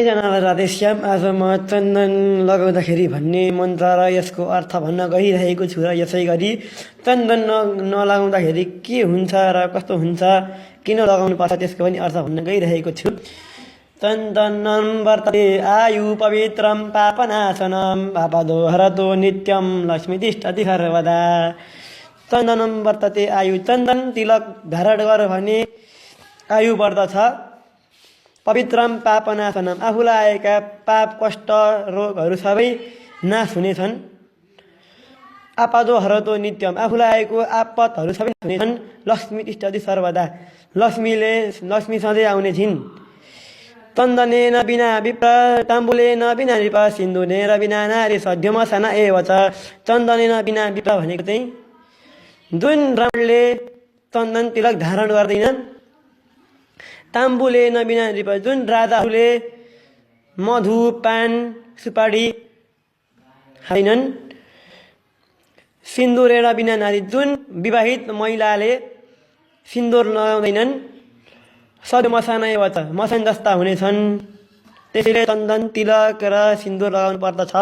सबैजनालाई राधेश्याम। आज म चन्दन लगाउँदाखेरि भन्ने मन्त्र र यसको अर्थ भन्न गइरहेको छु। र यसै गरी चन्दन नलगाउँदाखेरि के हुन्छ र कस्तो हुन्छ, किन लगाउनु पर्छ त्यसको पनि अर्थ भन्न गइरहेको छु। चन्दनं वर्तते आयु पवित्रं पापनाशनं पापदो हरतो नित्यं लक्ष्मी तिष्ठति सर्वदा। चन्दनं वर्तते आयु, चन्दन तिलक धारण गर भने आयु बढ्दछ। पवित्रम पापनाशनम, आफूलाई आएका पाप कष्ट रोगहरू सबै नाश हुनेछन्। आपदो हरतो नित्यम, आफूलाई आएको आपतहरू सबै नाश हुनेछन्। लक्ष्मी तिष्ठति सर्वदा, लक्ष्मी सधैँ आउने छिन्। चन्दनेन बिना विप्र ताम्बुलेन बिना नृप सिन्धुनेर बिना नारी सध्यमसन एव च। चन्दनेन बिना विप्र भनेको चाहिँ जुन ब्राह्मणले चन्दन तिलक धारण गर्दैनन्, ताम्बुले नबिना नृप जुन राजाहरूले मधु पान सुपारी खाइनन्, सिन्दुरेर बिना नारी जुन विवाहित महिलाले सिन्दुर लगाउँदैनन्, सधमसान एव च मसान जस्ता हुनेछन्। त्यसैले चन्दन तिलक र सिन्दुर लगाउनु पर्दछ।